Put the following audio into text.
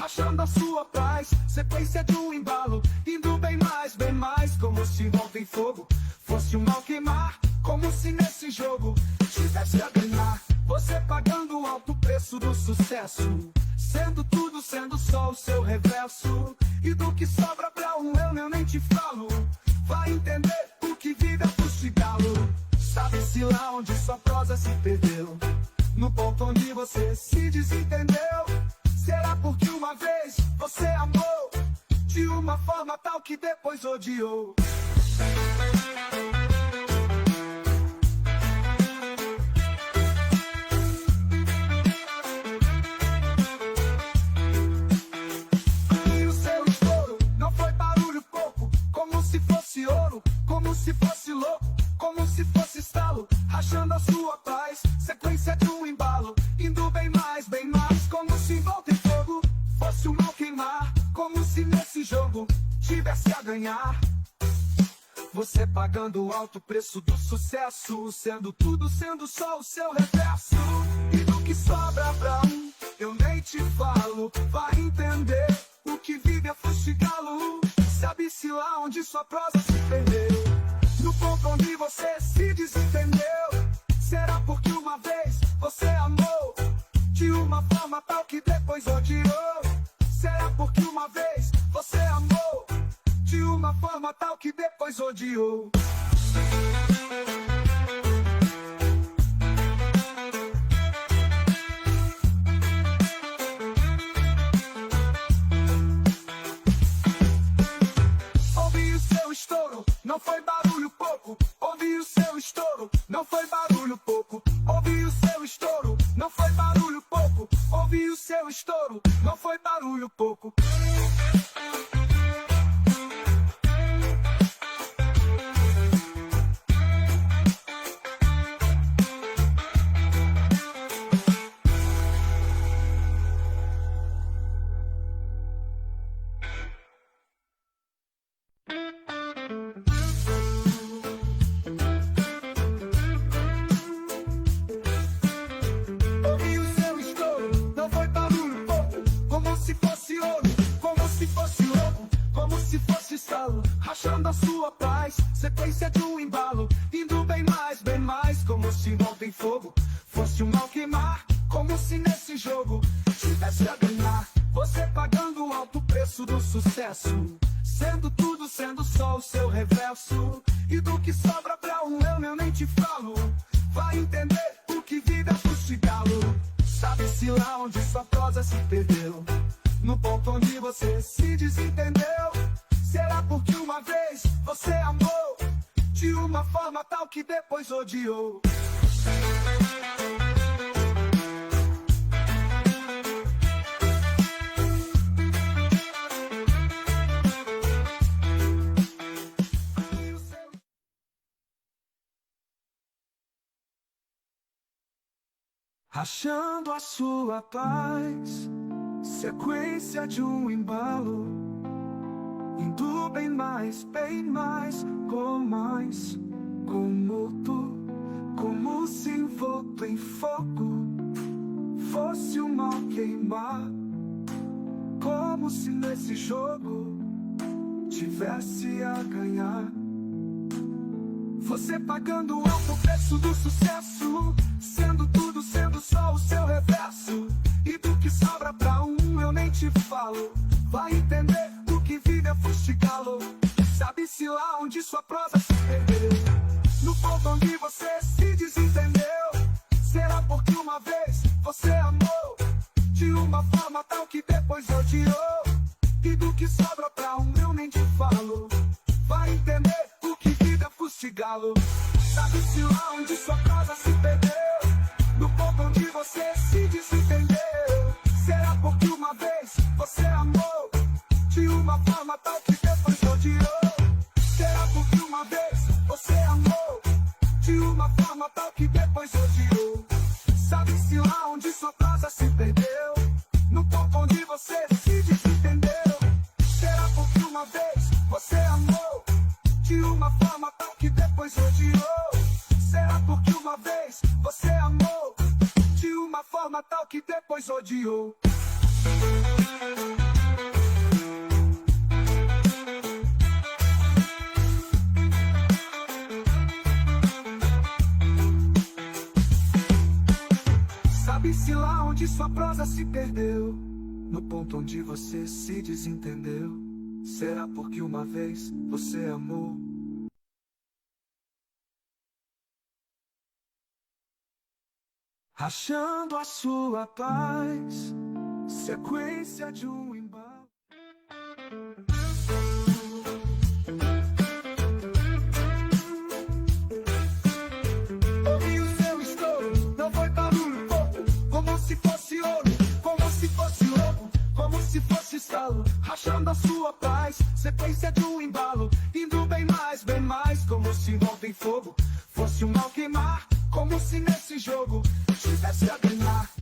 rachando a sua paz. Sequência de um embalo, indo bem mais, como se ontem fogo fosse um mal queimar. Como se nesse jogo tivesse a ganhar. Você pagando o alto preço do sucesso, sendo tudo, sendo só o seu reverso. E do que sobra pra um eu nem te falo. Vai entender o que vive a fustigá-lo. Sabe-se lá onde sua prosa se perdeu, no ponto onde você se desentendeu. Será porque uma vez você amou de uma forma tal que depois odiou? E o seu estouro não foi barulho pouco, como se fosse ouro, como se fosse louco, como se fosse estalo, rachando a sua paz. Sequência de um embalo, indo bem mais, como se volta em fogo fosse um mal queimar. Como se nesse jogo tivesse a ganhar. Você pagando o alto preço do sucesso, sendo tudo, sendo só o seu reverso. E do que sobra pra um eu nem te falo. Vai entender o que vive a fustigá-lo. Sabe-se lá onde sua prosa se perdeu, no ponto onde você se desentendeu. Será porque uma vez você amou de uma forma tal que depois odiou? Será porque uma vez você amou de uma forma tal que depois odiou? Ouvi o seu estouro, não foi barulho pouco. Ouvi o seu estouro, não foi barulho pouco. Ouvi o seu estouro, não foi barulho pouco. Ouvi o seu estouro, não foi barulho pouco. Ouvi o seu estouro, não foi barulho pouco, como se fosse ouro, como se fosse louco, como se fosse estalo, rachando a sua paz. Sequência de um embalo, indo bem mais, como se ontem fogo fosse um mal queimar. Como se nesse jogo tivesse a ganhar. Você pagando o alto preço do sucesso, sendo tudo, sendo só o seu reverso. E do que sobra pra um eu nem te falo. Vai entender o que vive a fustigá-lo. Sabe-se lá onde sua prosa se perdeu, no ponto onde você se desentendeu. Será porque uma vez você amou de uma forma tal que depois odiou? Rachando a sua paz, sequência de um embalo, indo bem mais, como tu, como se envolto em fogo fosse um mal queimar. Como se nesse jogo tivesse a ganhar. Você pagando o alto preço do sucesso, sendo tudo, sendo só o seu reverso. E do que sobra pra um eu nem te falo. Vai entender o que vive a fustigá-lo. Sabe-se lá onde sua prosa se perdeu, no ponto onde você se desentendeu. Será porque uma vez você amou de uma forma tal que depois odiou? E do que sobra pra um eu nem te falo. Vai entender o que vive a fustigá-lo. Sabe-se lá onde sua prosa se perdeu, no ponto onde você se desentendeu. Será porque uma vez você amou de uma forma tal que depois odiou? Será porque uma vez você amou de uma forma tal que depois odiou? Sabe-se lá onde sua prosa se perdeu, no ponto onde você se desentendeu. Será porque uma vez você amou de uma forma tal que depois odiou? Será porque uma vez você amou de uma forma tal que depois odiou? sua prosa se perdeu no ponto onde você se desentendeu. Será porque uma vez você amou? Rachando a sua paz, sequência de um embalo. Ouvi o seu estouro, não foi barulho pouco, como se fosse ouro, como se fosse louco, como se fosse estalo. Rachando a sua paz, sequência de um embalo, indo bem mais, como se envolve em fogo. Fosse um mal queimar, como se nesse jogo tivesse a ganhar.